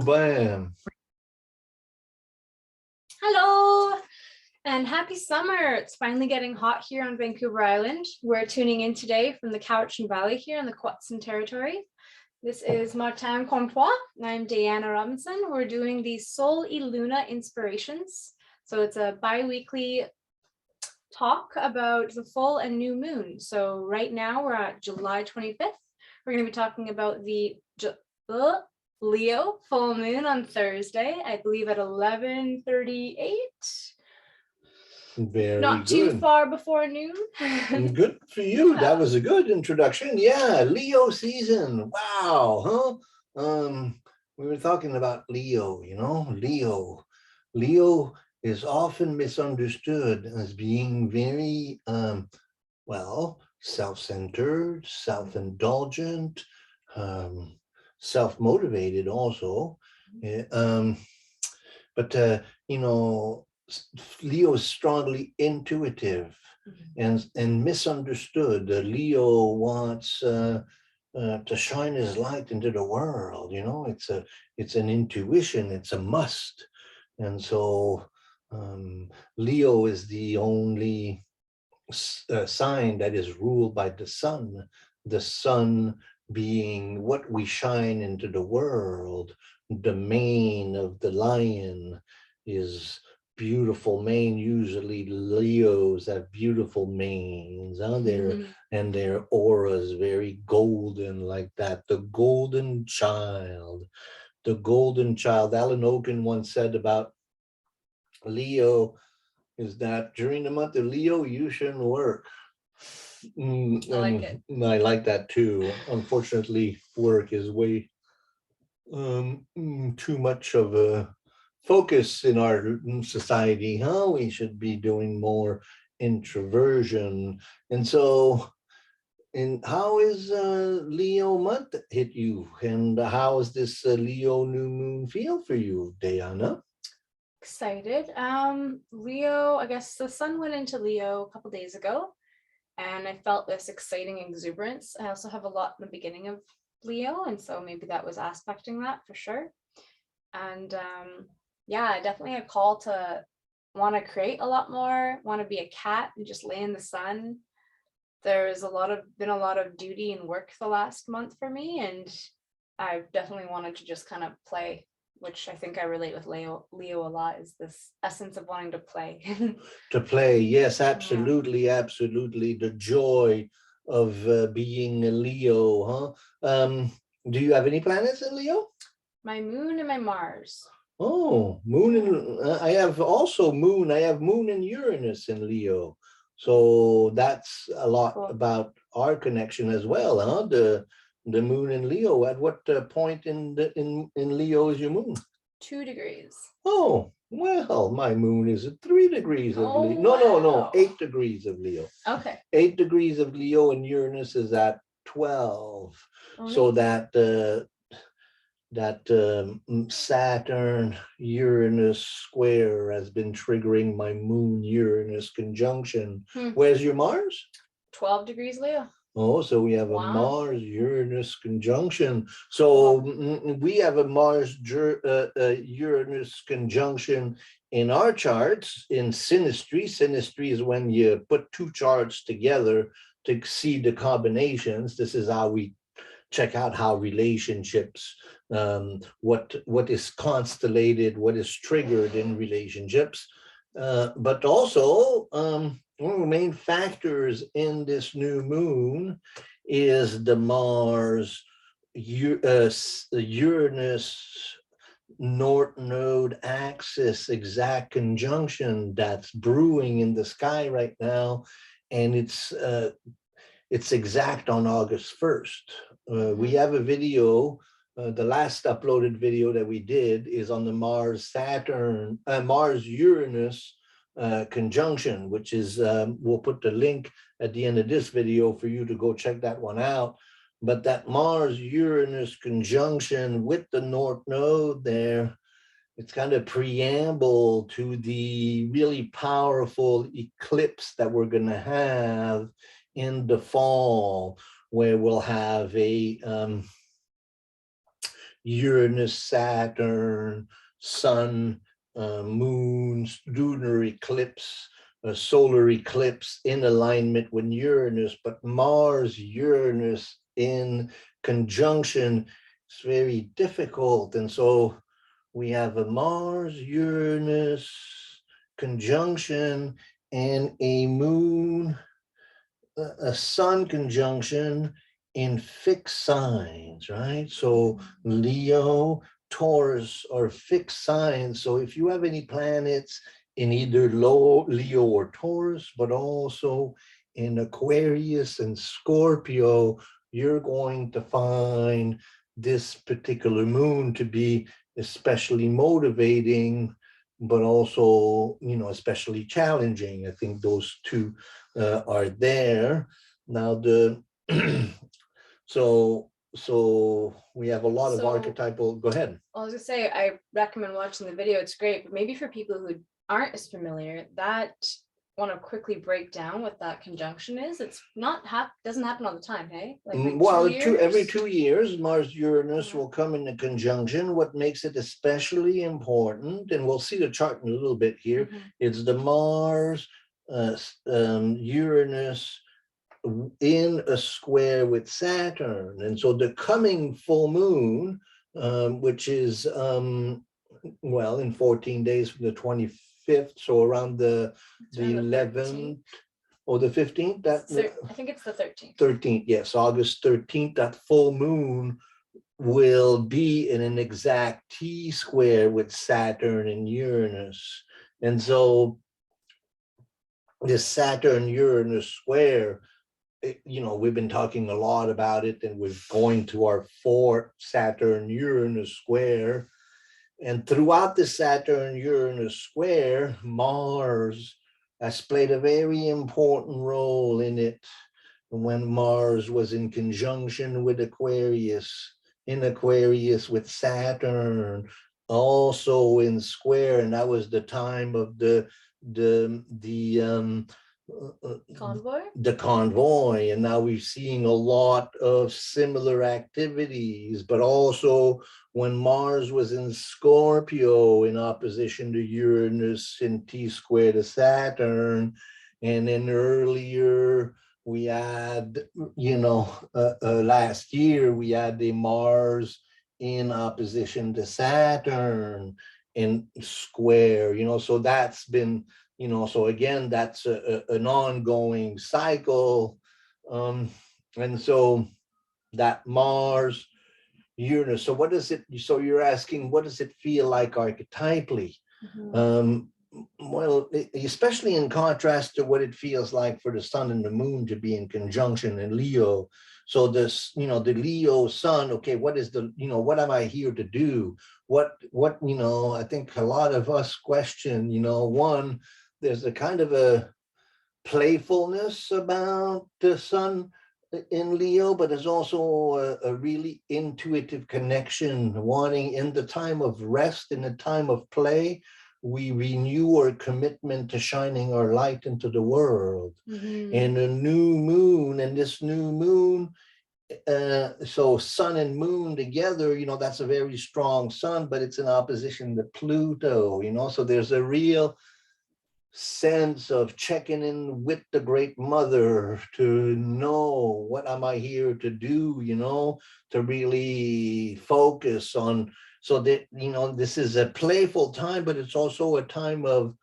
bam. Hello and happy summer. It's finally getting hot here on Vancouver Island. We're tuning in today from the Cowichan Valley here in the Quetzal territory. This is Martin Comtois. I'm Dayana Robinson. We're doing the Sol y Luna inspirations. So it's a bi-weekly talk about the full and new moon. So right now we're at July 25th. We're going to be talking about the Leo full moon on Thursday, I believe at 11:38. Very Not good. too far before noon. Good for you. Yeah. That was a good introduction. Yeah, Leo season. Wow, huh? We were talking about Leo, Leo is often misunderstood as being very well, self-centered, self-indulgent, self-motivated also. But Leo is strongly intuitive and misunderstood. Leo wants to shine his light into the world. It's an intuition. It's a must. And so Leo is the only sign that is ruled by the sun being what we shine into the world. The mane of the lion is beautiful mane. Usually Leos have beautiful manes, and their aura is very golden, like that. The golden child. Alan Oken once said about Leo is that during the month of Leo, you shouldn't work. I like it. I like that too. Unfortunately, work is way too much of a focus in our society. We should be doing more introversion. And so, how is Leo month hit you? And how is this Leo new moon feel for you, Dayana? Excited. Leo, I guess the sun went into Leo a couple days ago and I felt this exciting exuberance. I also have a lot in the beginning of Leo, and so maybe that was aspecting that for sure. And yeah, definitely a call to want to create a lot more, want to be a cat and just lay in the sun. There's been a lot of duty and work the last month for me, and I've definitely wanted to just kind of play, which I think I relate with Leo a lot, is this essence of wanting to play. To play, yes, absolutely, yeah. Absolutely. The joy of being a Leo, huh? Do you have any planets in Leo? My moon and my Mars. Oh, moon and I have also moon. I have moon and Uranus in Leo. So that's a lot cool about our connection as well, huh? The moon in Leo. At what point in Leo is your moon? 2 degrees. Oh, well, my moon is at 3 degrees of Leo. No, 8 degrees of Leo. Okay. 8 degrees of Leo, and Uranus is at 12. Oh, so nice. that Saturn Uranus square has been triggering my moon Uranus conjunction. Where's your Mars? 12 degrees Leo. Oh, so we have a Mars Uranus conjunction. So we have a Mars Uranus conjunction in our charts in synastry. Synastry is when you put two charts together to see the combinations. This is how we check out how relationships, what is constellated, what is triggered in relationships, but also one of the main factors in this new moon is the Mars Uranus North Node axis exact conjunction that's brewing in the sky right now, and it's exact on August 1st. We have a video. The last uploaded video that we did is on the Mars Uranus conjunction, which is, we'll put the link at the end of this video for you to go check that one out. But that Mars Uranus conjunction with the North Node there, it's kind of preamble to the really powerful eclipse that we're going to have in the fall, where we'll have a Uranus, Saturn, Sun, moons, lunar eclipse, a solar eclipse in alignment with Uranus, but Mars, Uranus in conjunction, it's very difficult. And so we have a Mars, Uranus conjunction and a moon, a sun conjunction in fixed signs, right? So Leo, Taurus are fixed signs. So if you have any planets in either Leo or Taurus, but also in Aquarius and Scorpio, you're going to find this particular moon to be especially motivating, but also, especially challenging. I think those two are there. Now so we have a lot of archetypal. Go ahead. I was gonna say, I recommend watching the video. It's great, but maybe for people who aren't as familiar, that want to quickly break down what that conjunction is. It's not doesn't happen all the time, hey? Every 2 years, Mars Uranus will come into conjunction. What makes it especially important, and we'll see the chart in a little bit here, it's the Mars Uranus in a square with Saturn. And so the coming full moon, which is in 14 days from the 25th, so around the 11th or the 15th, I think it's the 13th. 13th, yes, August 13th, that full moon will be in an exact T square with Saturn and Uranus. And so this Saturn Uranus square, we've been talking a lot about it, and we're going to our 4th Saturn Uranus square. And throughout the Saturn Uranus square, Mars has played a very important role in it. When Mars was in conjunction with Aquarius, in Aquarius with Saturn, also in square, and that was the time of the convoy. And now we're seeing a lot of similar activities, but also when Mars was in Scorpio in opposition to Uranus in T square to Saturn. And then earlier we had, last year we had the Mars in opposition to Saturn in square, so that's been, so again, that's an ongoing cycle. And so that Mars, Uranus, so what does it, so you're asking, what does it feel like archetypally? Well, especially in contrast to what it feels like for the sun and the moon to be in conjunction in Leo. So this, the Leo sun, okay, what is the, what am I here to do? What, I think a lot of us question, one, there's a kind of a playfulness about the sun in Leo, but there's also a really intuitive connection, wanting in the time of rest, in the time of play, we renew our commitment to shining our light into the world. And a new moon, and this new moon, so sun and moon together, that's a very strong sun, but it's in opposition to Pluto, so there's a real sense of checking in with the great mother to know what am I here to do, to really focus on, so that, this is a playful time, but it's also a time of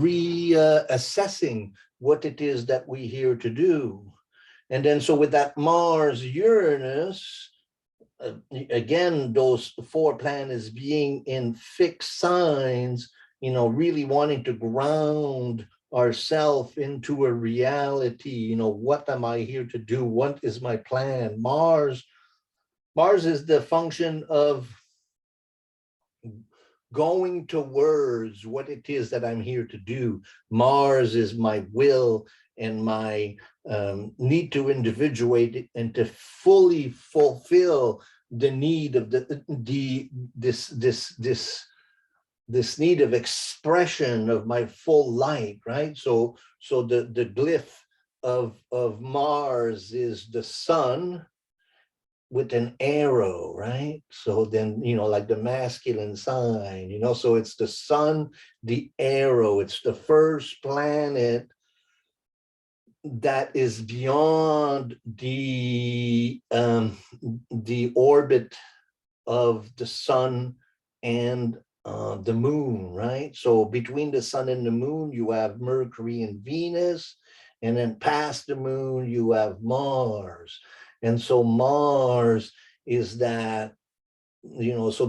reassessing what it is that we're here to do. And then so with that Mars Uranus, again, those 4 planets being in fixed signs, really wanting to ground ourselves into a reality, what am I here to do? What is my plan? Mars is the function of going towards what it is that I'm here to do. Mars is my will and my need to individuate it and to fully fulfill the need of this need of expression of my full light, right? So the glyph of Mars is the sun, with an arrow, right? So then, like the masculine sign, so it's the sun, the arrow, it's the first planet that is beyond the orbit of the sun and the moon, right? So between the sun and the moon, you have Mercury and Venus, and then past the moon, you have Mars. And so Mars is that, so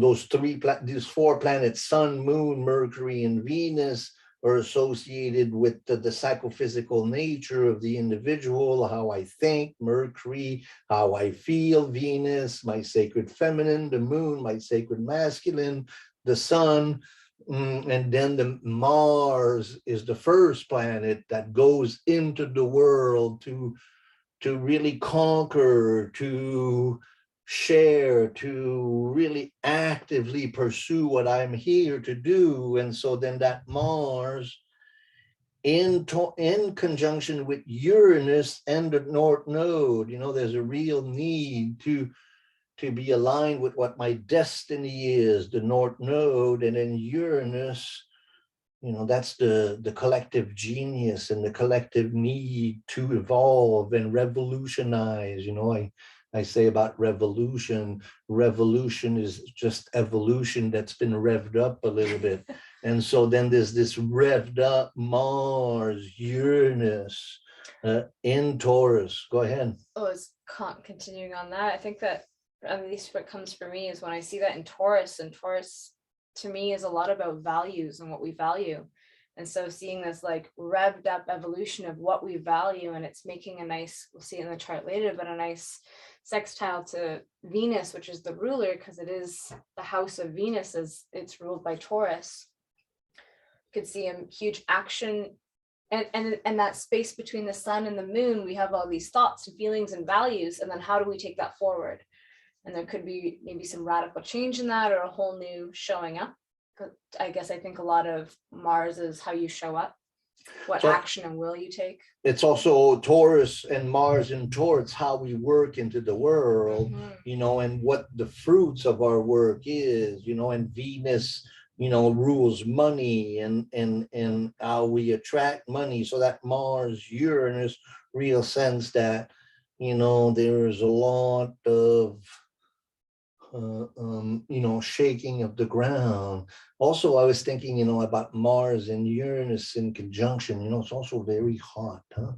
these four planets, sun, moon, Mercury, and Venus, are associated with the psychophysical nature of the individual, how I think, Mercury, how I feel, Venus, my sacred feminine, the moon, my sacred masculine, the sun, and then the Mars is the first planet that goes into the world to really conquer, to share, to really actively pursue what I'm here to do. And so then that Mars in conjunction with Uranus and the North Node, there's a real need to be aligned with what my destiny is, the North Node, and then Uranus, that's the collective genius and the collective need to evolve and revolutionize. I say about revolution is just evolution that's been revved up a little bit. And so then there's this revved up Mars, Uranus in Taurus. Go ahead. Oh, it's continuing on that. I think that at least what comes for me is when I see that in Taurus, and Taurus to me is a lot about values and what we value. And so seeing this like revved up evolution of what we value, and it's making a nice, we'll see it in the chart later, but a nice sextile to Venus, which is the ruler, because it is the house of Venus, as it's ruled by Taurus. You could see a huge action, and that space between the sun and the moon, we have all these thoughts and feelings and values, and then how do we take that forward? And there could be maybe some radical change in that, or a whole new showing up. I think a lot of Mars is how you show up, what action and will you take. It's also Taurus and Mars in Taurus, how we work into the world, and what the fruits of our work is, and Venus, rules money and how we attract money. So that Mars, Uranus, real sense that, there is a lot of shaking of the ground. Also, I was thinking, about Mars and Uranus in conjunction, it's also very hot, huh?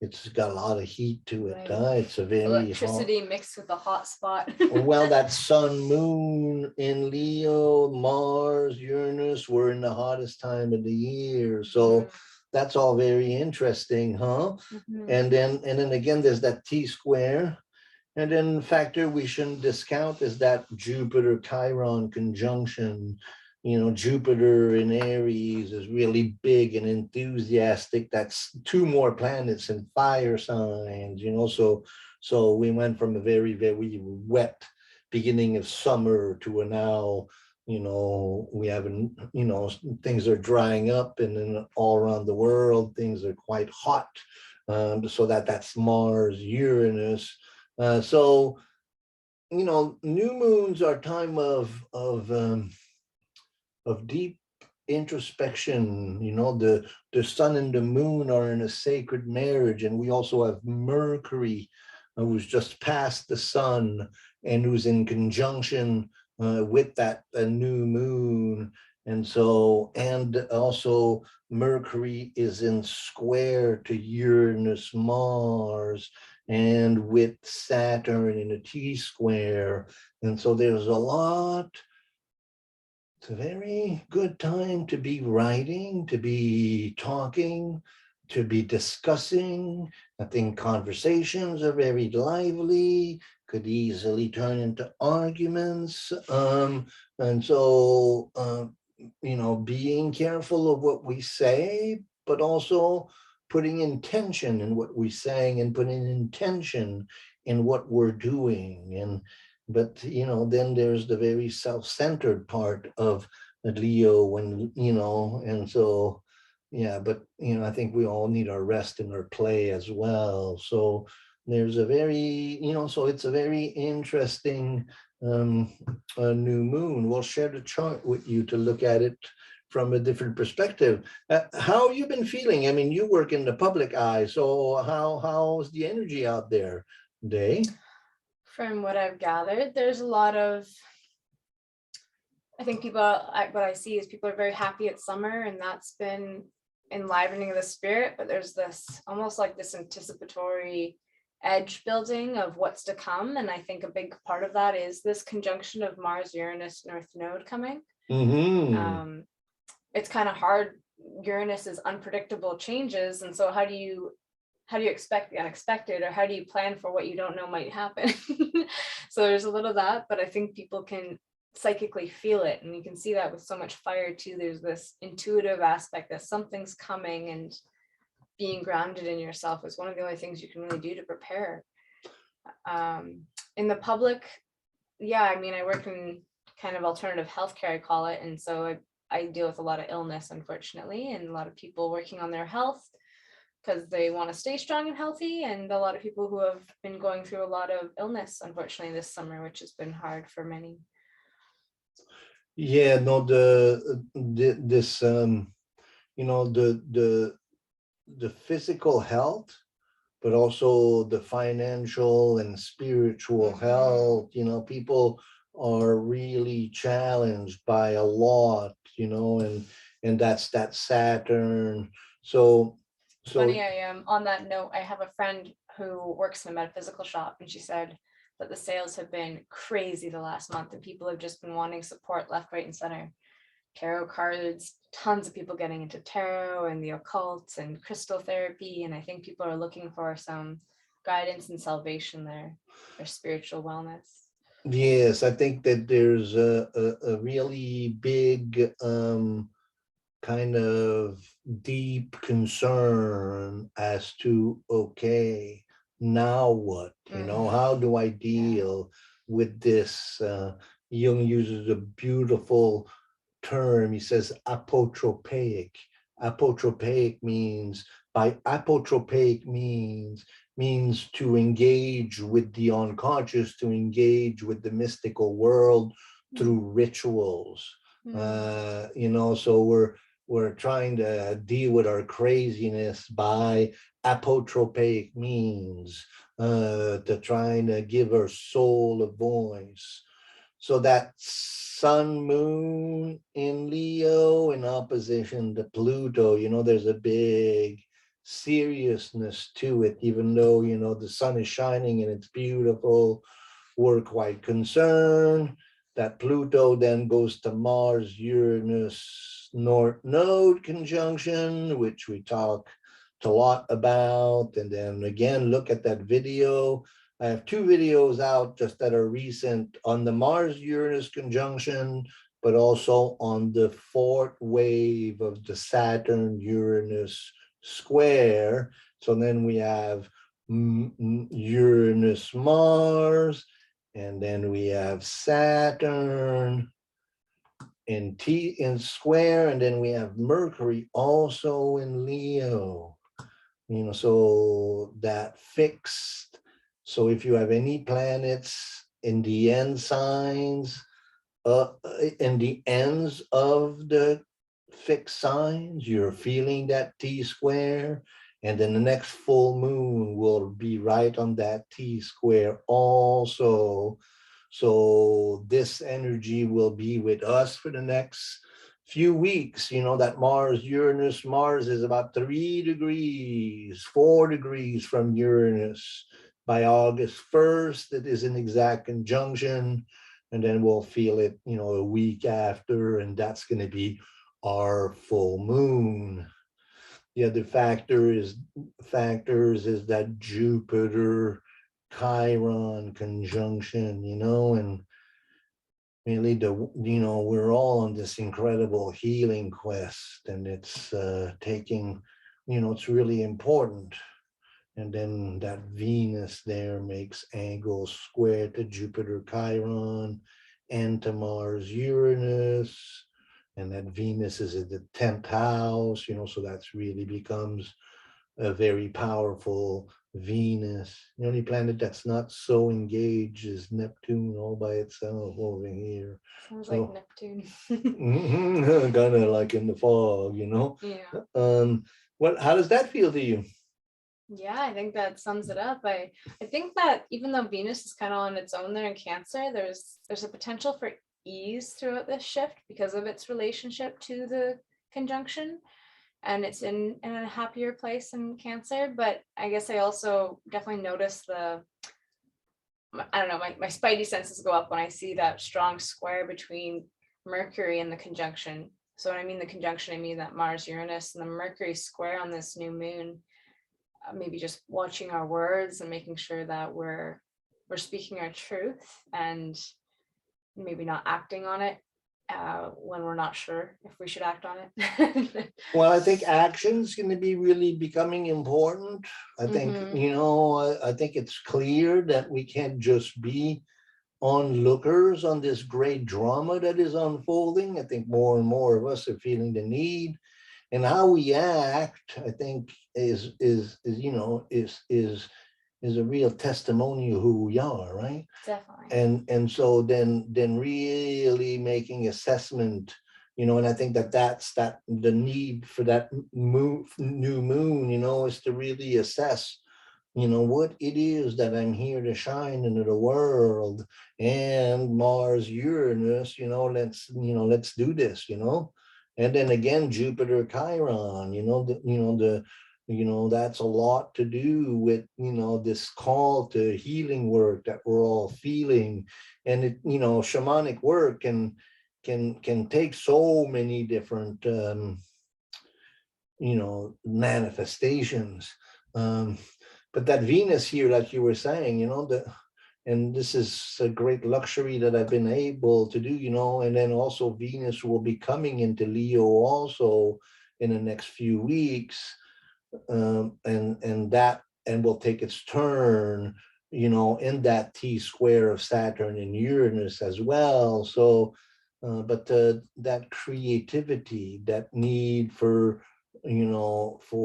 It's got a lot of heat to it. Right. It's a very electricity mixed with a hot spot. Well, that sun, moon in Leo, Mars, Uranus, we're in the hottest time of the year. So that's all very interesting, huh? And then again, there's that T-square. And then the factor we shouldn't discount is that Jupiter-Chiron conjunction. Jupiter in Aries is really big and enthusiastic. That's two more planets in fire signs, so we went from a very, very wet beginning of summer to a now, we haven't, things are drying up, and then all around the world, things are quite hot. So that's Mars, Uranus. So, new moons are time of deep introspection. The sun and the moon are in a sacred marriage, and we also have Mercury, who's just past the sun and who's in conjunction with that new moon. And so, and also Mercury is in square to Uranus, Mars, and with Saturn in a T-square. And so there's a lot. It's a very good time to be writing, to be talking, to be discussing. I think conversations are very lively, could easily turn into arguments. And so, being careful of what we say, but also putting intention in what we're saying and putting intention in what we're doing. But then there's the very self-centered part of Leo, when, and so, yeah, but, I think we all need our rest and our play as well. So there's a very, so it's a very interesting new moon. We'll share the chart with you to look at it from a different perspective. How have you been feeling? I mean, you work in the public eye, so how's the energy out there, Day? From what I've gathered, there's a lot of, I think what I see is people are very happy it's summer, and that's been enlivening the spirit, but there's this almost like this anticipatory edge building of what's to come. And I think a big part of that is this conjunction of Mars Uranus North Node coming. It's kind of hard. Uranus is unpredictable changes, and so how do you expect the unexpected, or how do you plan for what you don't know might happen? So there's a little of that, but I think people can psychically feel it, and you can see that with so much fire too. There's this intuitive aspect that something's coming, and being grounded in yourself is one of the only things you can really do to prepare. In the public, yeah, I mean, I work in kind of alternative healthcare, I call it, and so I deal with a lot of illness, unfortunately, and a lot of people working on their health because they want to stay strong and healthy, and a lot of people who have been going through a lot of illness, unfortunately, this summer, which has been hard for many. Yeah, no, this the physical health, but also the financial and spiritual health. People are really challenged by a lot, and that's that Saturn. So Funny, on that note, I have a friend who works in a metaphysical shop, and she said that the sales have been crazy the last month, and people have just been wanting support left, right, and center. Tarot cards, tons of people getting into tarot and the occult and crystal therapy, and I think people are looking for some guidance and salvation there, or spiritual wellness. yes, I think that there's a really big kind of deep concern as to, okay, now what? How do I deal with this? Jung uses a beautiful term. He says apotropaic. Apotropaic means, means to engage with the unconscious, to engage with the mystical world through rituals. So we're trying to deal with our craziness by apotropaic means, to trying to give our soul a voice. So that sun moon in Leo in opposition to Pluto, there's a big seriousness to it, even though, the sun is shining and it's beautiful. We're quite concerned that Pluto then goes to Mars Uranus North Node conjunction, which we talked a lot about. And then again, look at that video. I have two videos out just that are recent on the Mars Uranus conjunction, but also on the fourth wave of the Saturn Uranus square. So then we have Uranus Mars, and then we have Saturn in square, and then we have Mercury also in Leo. So that fixed. So if you have any planets in the end signs, in the ends of the fixed signs, you're feeling that T square, and then the next full moon will be right on that T square also. So this energy will be with us for the next few weeks. That Mars is about 3 degrees, 4 degrees from Uranus. By August 1st, it is in exact conjunction, and then we'll feel it, a week after, and that's going to be our full moon. The other factors is that Jupiter Chiron conjunction, and really we're all on this incredible healing quest, and it's taking, it's really important. And then that Venus there makes angles square to Jupiter Chiron and to Mars Uranus, and that Venus is in the 10th house, so that's really becomes a very powerful Venus. The only planet that's not so engaged is Neptune all by itself over here. Sounds like So Neptune. kind of like in the fog, you know. Yeah. What? How does that feel to you? Yeah, I think that sums it up. I think that even though Venus is kind of on its own there in Cancer, there's a potential for ease throughout this shift because of its relationship to the conjunction, and it's in a happier place in Cancer. But I guess I also definitely notice I don't know, my spidey senses go up when I see that strong square between Mercury and the conjunction. So when I mean the conjunction, I mean that Mars Uranus and the Mercury square on this new moon. Maybe just watching our words and making sure that we're speaking our truth and maybe not acting on it when we're not sure if we should act on it. Well, I think action's going to be really becoming important. I think, I think it's clear that we can't just be onlookers on this great drama that is unfolding. I think more and more of us are feeling the need, and how we act, I think, is a real testimony of who we are, right? Definitely. And so then really making assessment, and I think that's the need for that new moon, is to really assess, what it is that I'm here to shine into the world. And Mars Uranus, let's do this, and then again Jupiter Chiron, that's a lot to do with, this call to healing work that we're all feeling. And it, shamanic work can take so many different manifestations. But that Venus here, like you were saying, and this is a great luxury that I've been able to do, and then also Venus will be coming into Leo also in the next few weeks. And will take its turn, in that T square of Saturn and Uranus as well. So, but that creativity, that need for,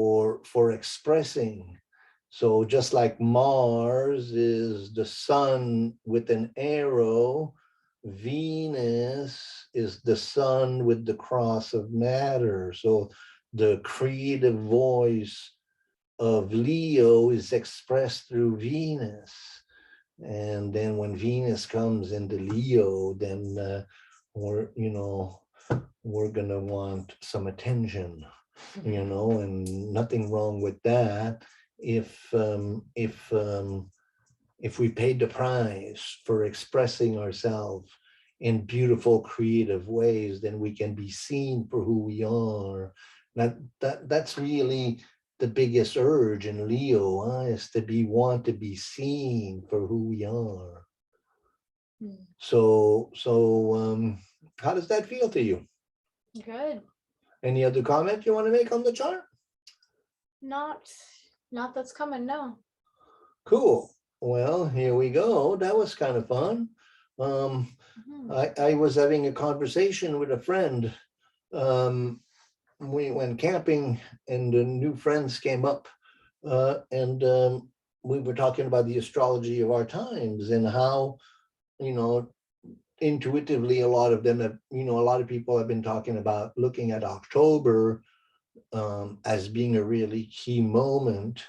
for expressing. So just like Mars is the sun with an arrow, Venus is the sun with the cross of matter. So the creative voice of Leo is expressed through Venus. And then when Venus comes into Leo, then we're gonna want some attention, and nothing wrong with that if we paid the price for expressing ourselves in beautiful creative ways. Then we can be seen for who we are. That's really the biggest urge in Leo, is to want to be seen for who we are. So how does that feel to you? Good. Any other comment you want to make on the chart? Not that's coming, no. Cool. Well, here we go. That was kind of fun. I was having a conversation with a friend. We went camping and the new friends came up, and we were talking about the astrology of our times and how, intuitively a lot of them have, a lot of people have been talking about looking at October as being a really key moment.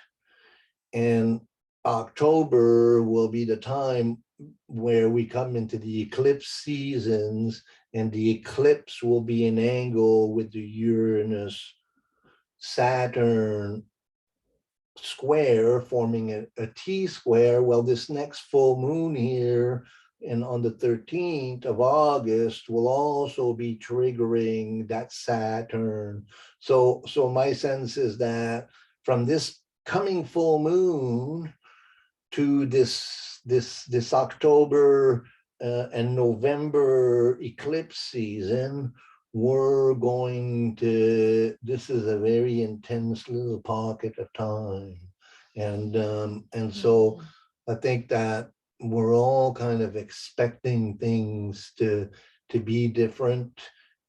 And October will be the time where we come into the eclipse seasons, and the eclipse will be an angle with the Uranus Saturn square, forming a T square. Well, this next full moon here, and on the 13th of August, will also be triggering that Saturn. So my sense is that from this coming full moon to this October and November eclipse season, we're going to, this is a very intense little pocket of time. And so I think that we're all kind of expecting things to be different.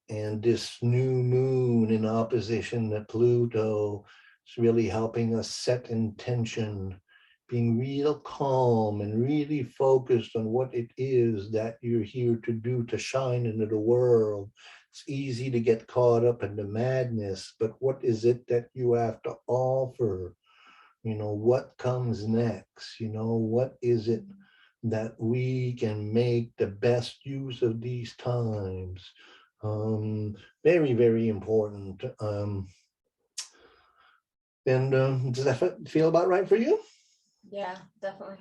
And this new moon in opposition to Pluto It's really helping us set intention, being real calm and really focused on what it is that you're here to do, to shine into the world. It's easy to get caught up in the madness, but what is it that you have to offer? You know, what comes next? You know, what is it that we can make the best use of these times? Very, very important. And does that feel about right for you? Yeah, definitely.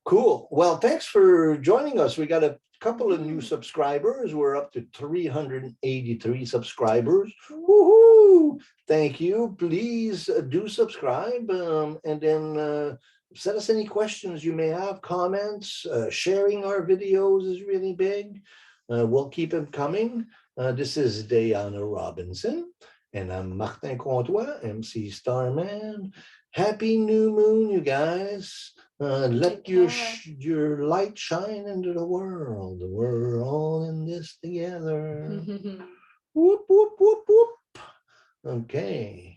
Cool. Well, thanks for joining us. We got a couple of new subscribers. We're up to 383 subscribers. Woohoo! Thank you. Please do subscribe, and then send us any questions you may have, comments. Sharing our videos is really big. We'll keep them coming. This is Dayana Robinson, and I'm Martin Comtois, MC Starman. Happy new moon, you guys. Let your light shine into the world. We're all in this together. Whoop, whoop, whoop, whoop. Okay.